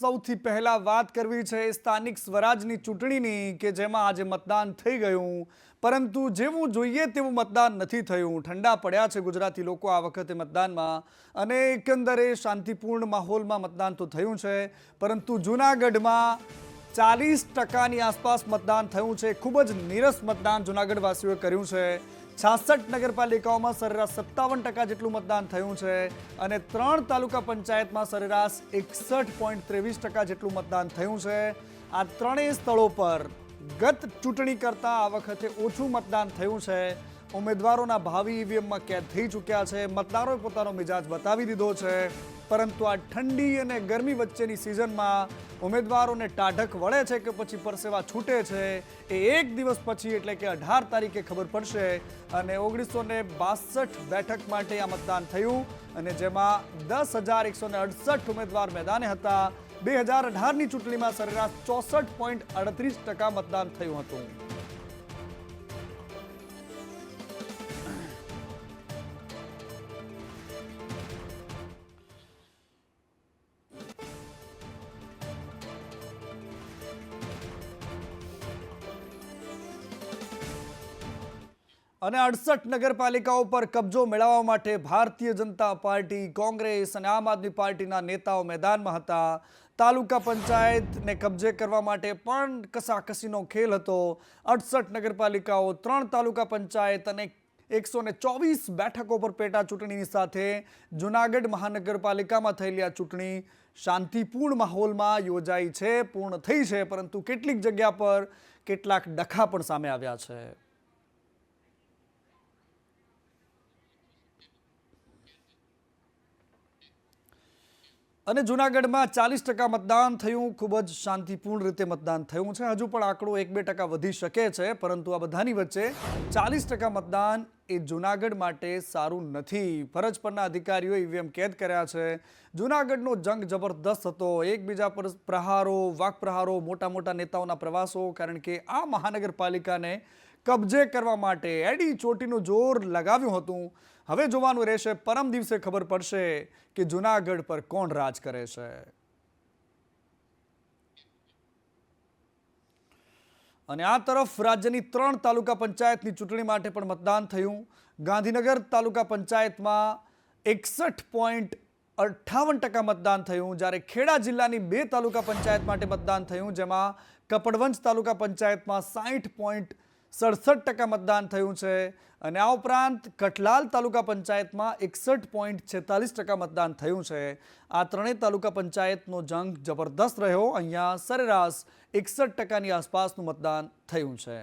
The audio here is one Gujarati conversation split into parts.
સૌથી પહેલા વાત કરવી છે સ્થાનિક સ્વરાજની ચૂંટણીની કે જેમાં આજે મતદાન થઈ ગયું, પરંતુ જેવું જોઈએ તેવું મતદાન નથી થયું। ઠંડા પડ્યા છે ગુજરાતી લોકો આ વખતે મતદાનમાં, અને એકંદરે શાંતિપૂર્ણ માહોલમાં મતદાન તો થયું છે, પરંતુ જૂનાગઢમાં 40% આસપાસ મતદાન થયું છે। ખૂબ જ નીરસ મતદાન જૂનાગઢવાસીઓએ કર્યું છે। 66 નગરપાલિકાઓમાં સરેરાશ 57% જેટલું મતદાન થયું છે, અને 3 તાલુકા પંચાયતમાં સરેરાશ 61.23% જેટલું મતદાન થયું છે। આ ત્રણેય સ્થળો પર ગત ચૂંટણી કરતાં આ વખતે ઓછું મતદાન થયું છે। ઉમેદવારોના ભાવિ ઈવીએમમાં કેદ થઈ ચૂક્યા છે। મતદારોએ પોતાનો મિજાજ બતાવી દીધો છે, પરંતુ આ ઠંડી અને ગરમી વચ્ચેની સિઝનમાં ઉમેદવારોને ટાઢક વળે છે કે પછી પરસેવા છૂટે છે એ એક દિવસ પછી એટલે કે 18 તારીખે ખબર પડશે। અને 1962 બેઠક માટે આ મતદાન થયું, અને જેમાં 10,168 ઉમેદવાર મેદાને હતા। 2018ની ચૂંટણીમાં સરેરાશ 64.38% મતદાન થયું હતું। અને 68 નગરપાલિકાઓ પર કબજો મેળવવા માટે ભારતીય જનતા પાર્ટી, કોંગ્રેસ અને આમ આદમી પાર્ટીના નેતાઓ મેદાનમાં હતા। તાલુકા પંચાયતને કબજે કરવા માટે પણ કસાકસીનો ખેલ હતો। 68 નગરપાલિકાઓ, 3 તાલુકા પંચાયત અને 124 બેઠકો પર પેટા ચૂંટણીની સાથે જૂનાગઢ મહાનગરપાલિકામાં થયેલી આ ચૂંટણી શાંતિપૂર્ણ માહોલમાં યોજાઈ છે, પૂર્ણ થઈ છે, પરંતુ કેટલીક જગ્યા પર કેટલાક ડખા પણ સામે આવ્યા છે। અને જૂનાગઢમાં 40% મતદાન થયું, ખૂબ જ શાંતિપૂર્ણ રીતે મતદાન થયું છે। હજુ પણ આંકડો 1-2% વધી શકે છે, પરંતુ આ બધાની વચ્ચે 40% મતદાન એ જૂનાગઢ માટે સારું નથી। ફરજ પરના અધિકારીઓએ ઈવીએમ કેદ કર્યા છે। જૂનાગઢનો જંગ જબરદસ્ત હતો, એકબીજા પર પ્રહારો, વાકપ્રહારો, મોટા મોટા નેતાઓના પ્રવાસો, કારણ કે આ મહાનગરપાલિકાને કબજે કરવા માટે એડી ચોટીનું જોર લગાવ્યું હતું। હવે જોવાનું રહેશે, પરમ દિવસે ખબર પડશે કે જૂનાગઢ પર કોણ રાજ કરે છે। અને આ તરફ રાજ્યની 3 તાલુકા પંચાયતની ચૂંટણી માટે પણ મતદાન થયું। ગાંધીનગર તાલુકા પંચાયતમાં 61.58% મતદાન થયું, જ્યારે ખેડા જિલ્લાની 2 તાલુકા પંચાયત માટે મતદાન થયું, જેમાં કપડવંજ તાલુકા પંચાયતમાં 60.67% મતદાન થયું છે, અને આ ઉપરાંત કઠલાલ તાલુકા પંચાયતમાં 61.46% મતદાન થયું છે। આ ત્રણેય તાલુકા પંચાયતનો જંગ જબરદસ્ત રહ્યો। અહીંયા સરેરાશ 61%ની આસપાસનું મતદાન થયું છે।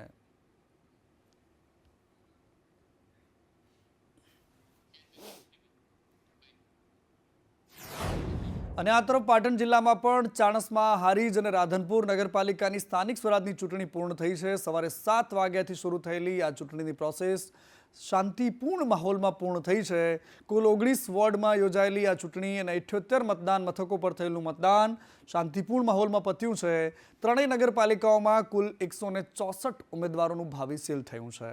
અને આ તરફ પાટણ જિલ્લામાં પણ ચાણસ્મા, હારીજ અને રાધનપુર નગરપાલિકાની સ્થાનિક સ્વરાજની ચૂંટણી પૂર્ણ થઈ છે। સવારે 7 વાગ્યાથી શરૂ થયેલી આ ચૂંટણીની પ્રોસેસ શાંતિપૂર્ણ માહોલમાં પૂર્ણ થઈ છે। કુલ 19 વોર્ડમાં યોજાયેલી આ ચૂંટણી અને 78 મતદાન મથકો પર થયેલું મતદાન શાંતિપૂર્ણ માહોલમાં પત્યું છે। ત્રણેય નગરપાલિકાઓમાં કુલ 164 ઉમેદવારોનું ભાવિ સીલ થયું છે।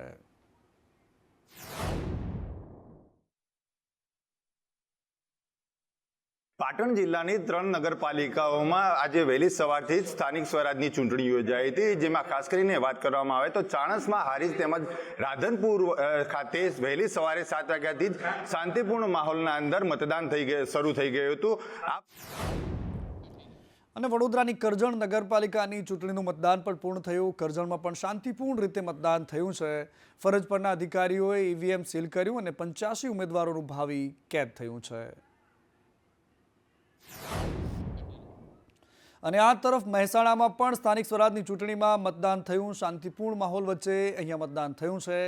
પાટણ જિલ્લાની 3 નગરપાલિકાઓમાં આજે વહેલી સવારથી જ સ્થાનિક સ્વરાજની ચૂંટણી યોજાઈ હતી, જેમાં ખાસ કરીને વાત કરવામાં આવે તો ચાણસ્મા, હારીજ તેમજ રાધનપુર ખાતે વહેલી સવારે 7 વાગ્યાથી જ શાંતિપૂર્ણ માહોલના અંદર મતદાન શરૂ થઈ ગયું હતું। અને વડોદરાની કરજણ નગરપાલિકાની ચૂંટણીનું મતદાન પણ પૂર્ણ થયું। કરજણમાં પણ શાંતિપૂર્ણ રીતે મતદાન થયું છે। ફરજ પરના અધિકારીઓએ ઈવીએમ સીલ કર્યું અને 85 ઉમેદવારોનું ભાવિ કેદ થયું છે। અને આ તરફ મહેસાણામાં પણ સ્થાનિક સ્વરાજની ચૂંટણીમાં મતદાન થયું। શાંતિપૂર્ણ માહોલ વચ્ચે અહીંયા મતદાન થયું છે।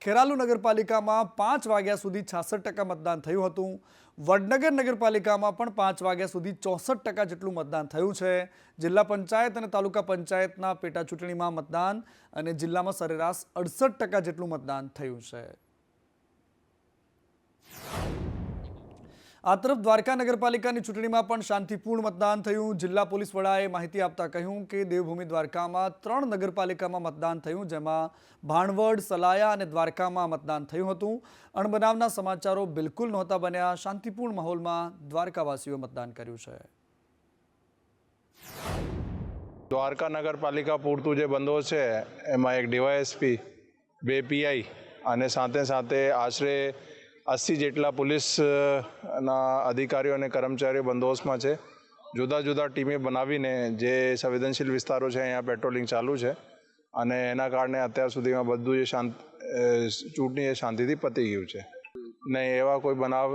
ખેરાલુ નગરપાલિકામાં 5 વાગ્યા સુધી 66% મતદાન થયું હતું। વડનગર નગરપાલિકામાં પણ 5 વાગ્યા સુધી 64% જેટલું મતદાન થયું છે। જિલ્લા પંચાયત અને તાલુકા પંચાયતના પેટા ચૂંટણીમાં મતદાન અને જિલ્લામાં સરેરાશ 68% જેટલું મતદાન થયું છે। આ તરફ દ્વારકા નગરપાલિકાની ચૂંટણીમાં પણ શાંતિપૂર્ણ મતદાન થયું। જિલ્લા પોલીસ વડાએ માહિતી આપતા કહ્યું કે દેવભૂમિ દ્વારકામાં 3 નગરપાલિકામાં મતદાન થયું, જેમાં ભાણવડ, સલાયા અને દ્વારકામાં મતદાન થયું હતું। અણબનાવના સમાચારો બિલકુલ નહોતા બન્યા। શાંતિપૂર્ણ માહોલમાં દ્વારકાવાસીઓએ મતદાન કર્યું છે। દ્વારકા નગરપાલિકા પૂરતું જે બંદોબસ્ત છે એમાં એક ડીવાયએસપી, 2 પીઆઈ અને સાથે આશરે 80 જેટલા પોલીસના અધિકારીઓ અને કર્મચારીઓ બંદોબસ્તમાં છે. જુદા જુદા ટીમે બનાવીને જે સંવેદનશીલ વિસ્તારો છે અહીંયા પેટ્રોલિંગ ચાલુ છે અને એના કારણે અત્યાર સુધીમાં બધું જે ચૂંટણી એ શાંતિથી પતી ગયું છે. નહીં, એવા કોઈ બનાવ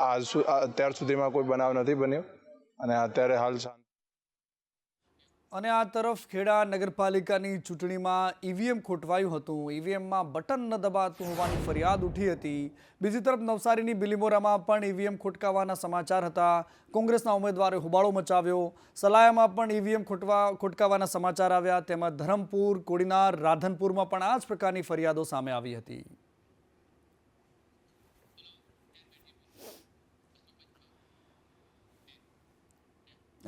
અત્યાર સુધીમાં કોઈ બનાવ નથી બન્યો અને અત્યારે હાલ અને આ તરફ ખેડા નગરપાલિકાની ચૂંટણીમાં ઈવીએમ ખોટવાયું હતું. ઈવીએમમાં બટન ન દબાતું હોવાની ફરિયાદ ઉઠી હતી. બીજી તરફ નવસારીની બિલીમોરામાં પણ ઈવીએમ ખોટકાવાના સમાચાર હતા. કોંગ્રેસના ઉમેદવારે હોબાળો મચાવ્યો. સલાયામાં પણ ઈવીએમ ખોટકાવાના સમાચાર આવ્યા. તેમજ ધરમપુર, કોડીનાર, રાધનપુરમાં પણ આ જ પ્રકારની ફરિયાદો સામે આવી હતી.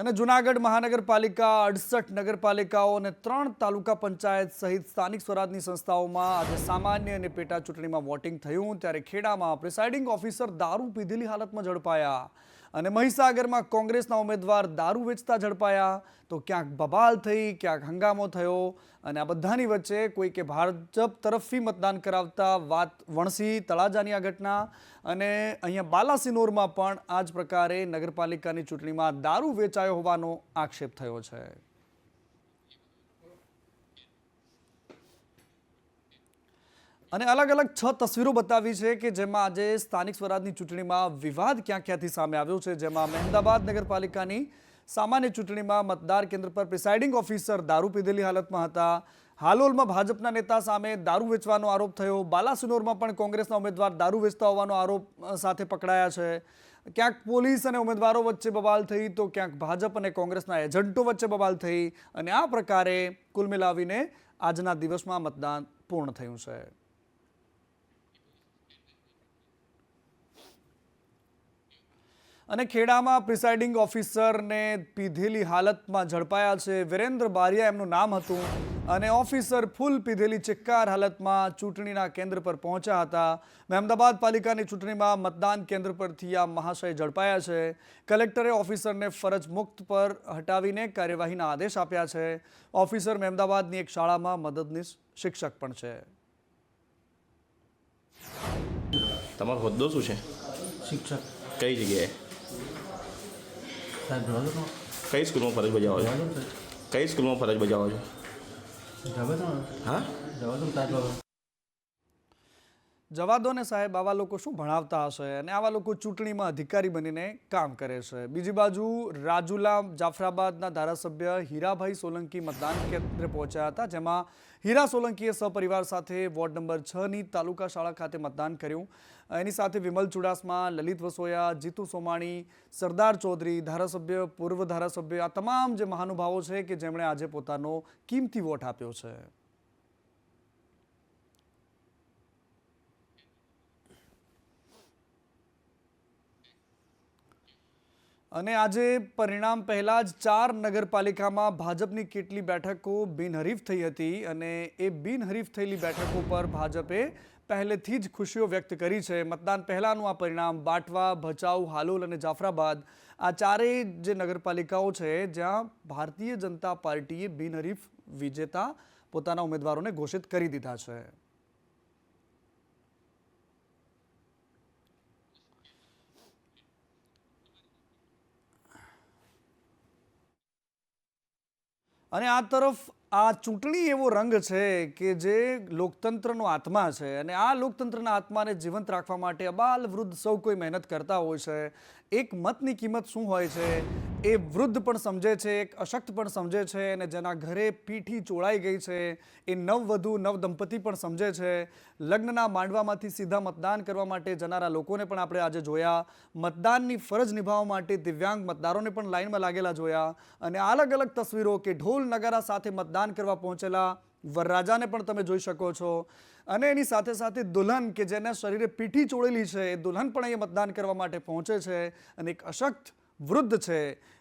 અને જૂનાગઢ મહાનગરપાલિકા, 68 નગરપાલિકાઓ અને 3 તાલુકા પંચાયત સહિત સ્થાનિક સ્વરાજની સંસ્થાઓમાં આજે સામાન્ય અને પેટા ચૂંટણીમાં વોટિંગ થયું. ત્યારે ખેડામાં પ્રિસાઇડિંગ ઓફિસર દારૂ પીધેલી હાલતમાં ઝડપાયા અને મહીસાગરમાં કોંગ્રેસના ઉમેદવાર દારૂ વેચતા ઝડપાયા. તો ક્યાંક બબાલ થઈ, ક્યાંક હંગામો થયો અને આ બધાની વચ્ચે કોઈકે ભાજપ તરફથી મતદાન કરાવતા વાત વણસી. તળાજાની આ ઘટના અને અહીંયા બાલાસિનોરમાં પણ આ જ પ્રકારે નગરપાલિકાની ચૂંટણીમાં દારૂ વેચાયો હોવાનો આક્ષેપ થયો છે. અને અલગ અલગ 6 તસવીરો બતાવી છે કે જેમાં આજે સ્થાનિક સ્વરાજની ચૂંટણીમાં વિવાદ ક્યાંથી સામે આવ્યો છે. જેમાં મહેમદાબાદ નગરપાલિકાની સામાન્ય ચૂંટણીમાં મતદાર કેન્દ્ર પર પ્રિસાઇડિંગ ઓફિસર દારૂ પીધેલી હાલતમાં હતા. હાલોલમાં ભાજપના નેતા સામે દારૂ વેચવાનો આરોપ થયો. બાલાસિનોરમાં પણ કોંગ્રેસના ઉમેદવાર દારૂ વેચતા હોવાનો આરોપ સાથે પકડાયા છે. ક્યાંક પોલીસ અને ઉમેદવારો વચ્ચે બબાલ થઈ તો ક્યાંક ભાજપ અને કોંગ્રેસના એજન્ટો વચ્ચે બબાલ થઈ અને આ પ્રકારે કુલ મિલાવીને આજના દિવસમાં મતદાન પૂર્ણ થયું છે. અને ખેડામાં પ્રિસાઇડિંગ ઓફિસરને પીધેલી હાલતમાં ઝડપાયા છે. વિરેન્દ્ર બારિયા એમનું નામ હતું અને ઓફિસર ફૂલ પીધેલી ચિક્કાર હાલતમાં ચૂંટણીના કેન્દ્ર પર પહોંચ્યા હતા. મહેમદાબાદ પાલિકાની ચૂંટણીમાં મતદાન કેન્દ્ર પરથી આ મહાશય ઝડપાયા છે. કલેક્ટરે ઓફિસરને ફરજ મુક્ત પર હટાવીને કાર્યવાહીના આદેશ આપ્યા છે. ઓફિસર મહેમદાબાદની એક શાળામાં મદદનીશ શિક્ષક પણ છે. તમારો હોદ્દો શું છે? શિક્ષક. કઈ જગ્યાએ? કઈ સ્કૂલમાં ફરજ બજાવો છો? કઈ સ્કૂલમાં ફરજ બજાવો છો? હા, જવા દો ને સાહેબ, આવા લોકો શું ભણાવતા હશે અને આવા લોકો ચૂંટણીમાં અધિકારી બનીને કામ કરે છે. બીજી બાજુ રાજુલા જાફરાબાદના ધારાસભ્ય હીરાભાઈ સોલંકી મતદાન કેન્દ્રે પહોંચ્યા હતા. જેમાં હીરા સોલંકીએ સપરિવાર સાથે વોર્ડ નંબર 6ની તાલુકા શાળા ખાતે મતદાન કર્યું. એની સાથે વિમલ ચુડાસમા, લલિત વસોયા, જીતુ સોમાણી, સરદાર ચૌધરી, ધારાસભ્ય, પૂર્વ ધારાસભ્ય, આ તમામ જે મહાનુભાવો છે કે જેમણે આજે પોતાનો કિંમતી વોટ આપ્યો છે. અને આજે પરિણામ પહેલા જ 4 નગરપાલિકામાં ભાજપની કેટલી બેઠકો બિનહરીફ થઈ હતી અને એ બિનહરીફ થયેલી બેઠકો પર ભાજપે પહેલેથી જ ખુશીઓ વ્યક્ત કરી છે. મતદાન પહેલાનું આ પરિણામ બાટવા, ભચાઉ, હાલોલ અને જાફરાબાદ આ ચારેય જે નગરપાલિકાઓ છે જ્યાં ભારતીય જનતા પાર્ટીએ બિનહરીફ વિજેતા પોતાના ઉમેદવારોને ઘોષિત કરી દીધા છે. અને આ તરફ આ ચૂંટણી એવો રંગ છે કે જે લોકતંત્રનો આત્મા છે અને આ લોકતંત્રના આત્માને જીવંત રાખવા માટે અબાલ વૃદ્ધ સૌ કોઈ મહેનત કરતા હોય છે. એક મતની કિંમત શું હોય છે એ વૃદ્ધ પણ સમજે છે, એક અશક્ત પણ સમજે છે અને જેના ઘરે પીઠી ચોળાઈ ગઈ છે એ નવવધુ નવદંપતિ પણ સમજે છે. લગ્નના માંડવામાંથી સીધા મતદાન કરવા માટે જનારા લોકોને પણ આપણે આજે જોયા. મતદાનની ફરજ નિભાવવા માટે દિવ્યાંગ મતદારોને પણ લાઇનમાં લાગેલા જોયા અને અલગ અલગ તસવીરો કે ઢોલ નગારા સાથે મતદાન કરવા પહોંચેલા વરરાજાને પણ તમે જોઈ શકો છો. અને એની સાથે સાથે દુલ્હન કે જેના શરીરે પીઠી ચોળેલી છે એ દુલ્હન પણ અહીંયા મતદાન કરવા માટે પહોંચે છે અને એક અશક્ત વૃદ્ધ છે,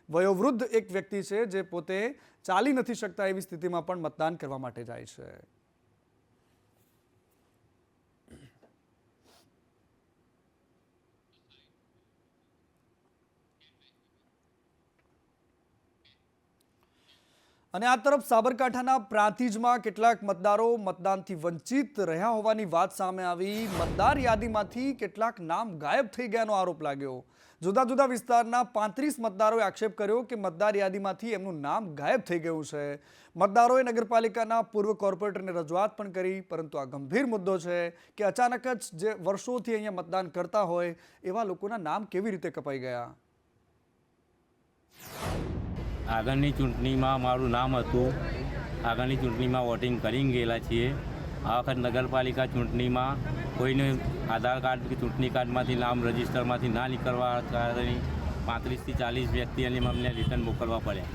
વયોવૃદ્ધ એક વ્યક્તિ છે જે પોતે ચાલી નથી શકતા એવી સ્થિતિમાં પણ મતદાન કરવા માટે જાય છે. અને આ તરફ સાબરકાંઠાના પ્રાંતિજમાં કેટલાક મતદારો મતદાનથી વંચિત રહ્યા હોવાની વાત સામે આવી. મતદાર યાદીમાંથી કેટલાક નામ ગાયબ થઈ ગયાનો આરોપ લાગ્યો. જુદા જુદા વિસ્તારના 35 મતદારોએ આક્ષેપ કર્યો કે મતદાર યાદીમાંથી એમનું નામ ગાયબ થઈ ગયું છે. મતદારોએ નગરપાલિકાના પૂર્વ કોર્પોરેટરને રજૂઆત પણ કરી, પરંતુ આ ગંભીર મુદ્દો છે કે અચાનક જ જે વર્ષોથી અહીંયા મતદાન કરતા હોય એવા લોકોના નામ કેવી રીતે કપાઈ ગયા. આગળની ચૂંટણીમાં મારું નામ હતું. આગળની ચૂંટણીમાં વોટિંગ કરીને ગયેલા છીએ. આ વખત નગરપાલિકા ચૂંટણીમાં કોઈને આધાર કાર્ડ કે ચૂંટણી કાર્ડમાંથી નામ રજિસ્ટરમાંથી ના નીકળવા કારણે 35 થી 40 વ્યક્તિઓને અમને રિટર્ન મોકલવા પડ્યા.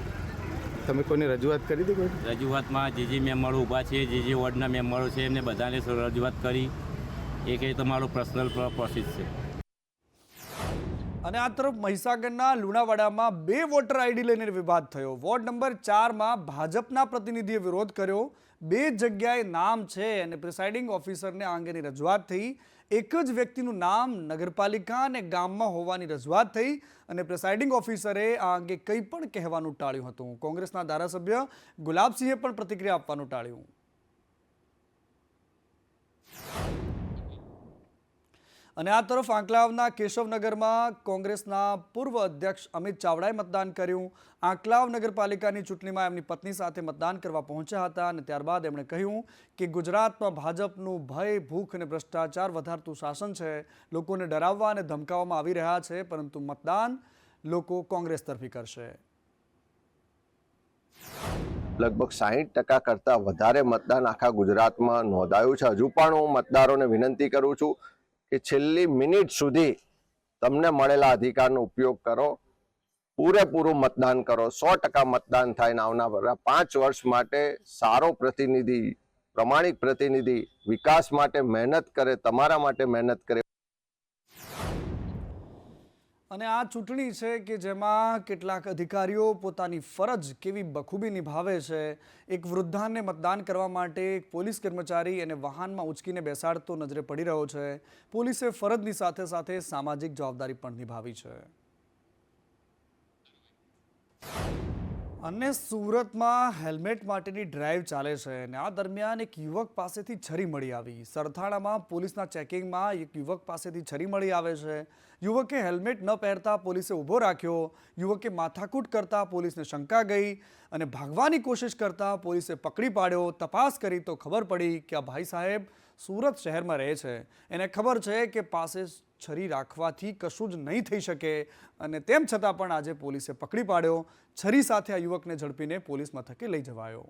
તમે કોઈને રજૂઆત કરી હતી? રજૂઆતમાં જે મેમ્બરો ઊભા છે, જે વોર્ડના મેમ્બરો છે, એમને બધાને રજૂઆત કરી. એ કંઈ તમારો પર્સનલ પ્રોસેસ છે. અને આ તરફ મહીસાગરના લુણાવાડામાં 2 વોટર આઈડી લઈને વિવાદ થયો. વોર્ડ નંબર 4માં ભાજપના પ્રતિનિધિએ વિરોધ કર્યો. 2 જગ્યાએ નામ છે અને પ્રિસાઇડિંગ ઓફિસરને આ અંગેની રજૂઆત થઈ. એક જ વ્યક્તિનું નામ નગરપાલિકા અને ગામમાં હોવાની રજૂઆત થઈ અને પ્રિસાઇડિંગ ઓફિસરે આ અંગે કંઈ પણ કહેવાનું ટાળ્યું હતું. કોંગ્રેસના ધારાસભ્ય ગુલાબસિંહે પણ પ્રતિક્રિયા આપવાનું ટાળ્યું. અને આ તરફ આંકલાવના કેશવનગરમાં કોંગ્રેસના પૂર્વ અધ્યક્ષ અમિત ચાવડાએ મતદાન કર્યું. આંકલાવ નગરપાલિકાની ચૂંટણીમાં એમની પત્ની સાથે મતદાન કરવા પહોંચ્યા હતા અને ત્યારબાદ એમણે કહ્યું કે ગુજરાતમાં ભાજપનું ભય, ભૂખ અને ભ્રષ્ટાચાર વધારતું શાસન છે. લોકોને ડરાવવા અને ધમકાવવામાં આવી રહ્યા છે, પરંતુ મતદાન લોકો કોંગ્રેસ તરફી કરશે. લગભગ 60% કરતાં વધારે મતદાન આખા ગુજરાતમાં નોંધાયું છે. હજુ પણ હું મતદારોને વિનંતી કરું છું કે છેલ્લી મિનિટ સુધી તમને મળેલા અધિકારનો ઉપયોગ કરો, પૂરેપૂરું મતદાન કરો. 100% મતદાન થાય ને આવનારા 5 વર્ષ માટે સારો પ્રતિનિધિ, પ્રમાણિક પ્રતિનિધિ વિકાસ માટે મહેનત કરે, તમારા માટે મહેનત કરે. અને આ ચૂંટણી છે કે જેમાં કેટલાક અધિકારીઓ પોતાની ફરજ કેવી બખૂબી નિભાવે છે. એક વૃદ્ધાને મતદાન કરવા માટે એક પોલીસ કર્મચારી એને વાહનમાં ઉંચકીને બેસાડતો નજરે પડી રહ્યો છે. પોલીસે ફરજની સાથે સાથે સામાજિક જવાબદારી પણ નિભાવી છે. અને સુરતમાં હેલ્મેટ માટેની ડ્રાઈવ ચાલે છે અને આ દરમિયાન એક યુવક પાસેથી છરી મળી આવી. સરથાણામાં પોલીસના ચેકિંગમાં એક યુવક પાસેથી છરી મળી આવે છે. યુવકે હેલ્મેટ ન પહેરતા પોલીસે ઊભો રાખ્યો. યુવકે માથાકૂટ કરતા પોલીસને શંકા ગઈ અને ભાગવાની કોશિશ કરતા પોલીસે પકડી પાડ્યો. તપાસ કરી તો ખબર પડી કે આ ભાઈ સાહેબ સુરત શહેરમાં રહે છે. એને ખબર છે કે પાસે છરી રાખવાથી કશું જ નહીં થઈ શકે અને તેમ છતાં પણ આજે પોલીસે પકડી પાડ્યો. છરી સાથે આ યુવકને ઝડપીને પોલીસ મથકે લઈ જવાયો.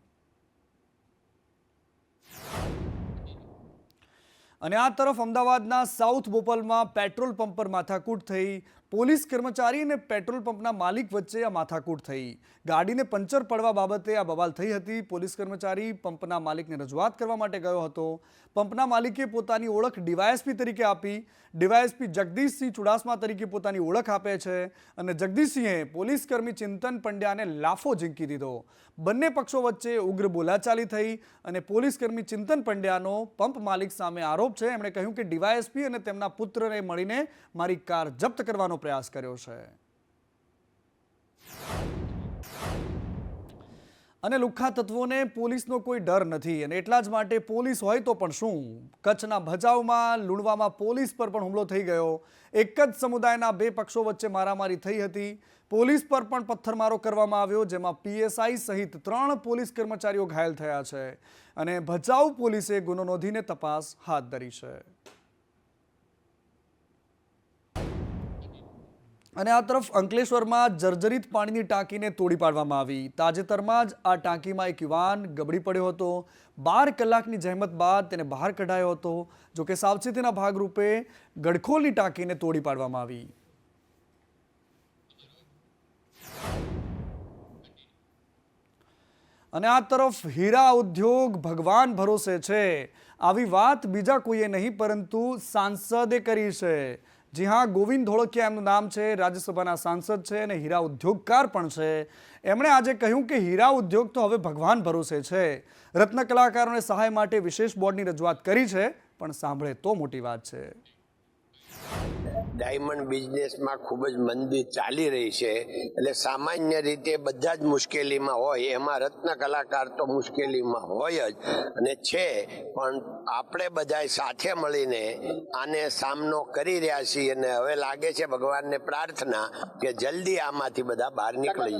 અને આ તરફ અમદાવાદના સાઉથ બોપલમાં પેટ્રોલ પંપ પર માથાકૂટ થઈ. પોલીસ કર્મચારી અને પેટ્રોલ પંપના માલિક વચ્ચે આ માથાકૂટ થઈ. ગાડીને પંચર પડવા બાબતે આ બવાલ થઈ હતી. પોલીસ કર્મચારી પંપના માલિકને રજૂઆત કરવા માટે ગયો હતો. પંપના માલિકે પોતાની ઓળખ ડીવાયએસપી તરીકે આપી. ડીવાયએસપી જગદીશસિંહ ચુડાસમા તરીકે પોતાની ઓળખ આપે છે અને જગદીશસિંહે પોલીસ કર્મી ચિંતન પંડ્યાને લાફો ઝીંકી દીધો. બંને પક્ષો વચ્ચે ઉગ્ર બોલાચાલી થઈ અને પોલીસ કર્મી ચિંતન પંડ્યાનો પંપ માલિક સામે આરોપ છે. એમણે કહ્યું કે ડીવાયએસપી અને તેમના પુત્રને મળીને મારી કાર જપ્ત કરવાનો પ્રયાસ કર્યો છે. અને લુખ્ખા તત્વોને પોલીસનો કોઈ ડર નથી અને એટલા જ માટે પોલીસ હોય તો પણ શું. કચ્છના ભચાઉમાં લુણવામાં પોલીસ પર પણ હુમલો થઈ ગયો. એક જ સમુદાયના 2 પક્ષો વચ્ચે મારામારી થઈ હતી. પોલીસ પર પણ પથ્થરમારો કરવામાં આવ્યો, જેમાં પીએસઆઈ સહિત 3 પોલીસ કર્મચારીઓ ઘાયલ થયા છે અને ભચાઉ પોલીસે ગુનો નોંધીને તપાસ હાથ ધરી છે. અને આ તરફ અંકલેશ્વરમાં જર્જરિત પાણીની ટાંકીને તોડી પાડવામાં આવી. તાજેતરમાં જ આ ટાંકીમાં એક યુવાન ગબડી પડ્યો હતો. 12 કલાકની જહેમત બાદ તેને બહાર કઢાયો હતો. જોકે સાવચેતીના ભાગરૂપે ગડખોલની ટાંકીને તોડી પાડવામાં આવી. અને આ તરફ હીરા ઉદ્યોગ ભગવાન ભરોસે છે આવી વાત બીજા કોઈએ નહીં પરંતુ સાંસદે કરી છે. જી હા, ગોવિંદ ધોળકિયા એમનું નામ છે. રાજ્યસભાના સાંસદ છે અને હીરા ઉદ્યોગકાર પણ છે. એમણે આજે કહ્યું કે હીરા ઉદ્યોગ તો હવે ભગવાન ભરોસે છે. રત્ન કલાકારોને સહાય માટે વિશેષ બોર્ડની રજૂઆત કરી છે, પણ સાંભળે તો મોટી વાત છે. ડાયમંડ બિઝનેસમાં ખૂબ જ મંદી ચાલી રહી છે, એટલે સામાન્ય રીતે બધા જ મુશ્કેલીમાં હોય, એમાં રત્ન કલાકાર તો મુશ્કેલીમાં હોય જ અને છે, પણ આપણે બધા સાથે મળીને આને સામનો કરી રહ્યા છીએ અને હવે લાગે છે ભગવાનને પ્રાર્થના કે જલ્દી આમાંથી બધા બહાર નીકળી જાય.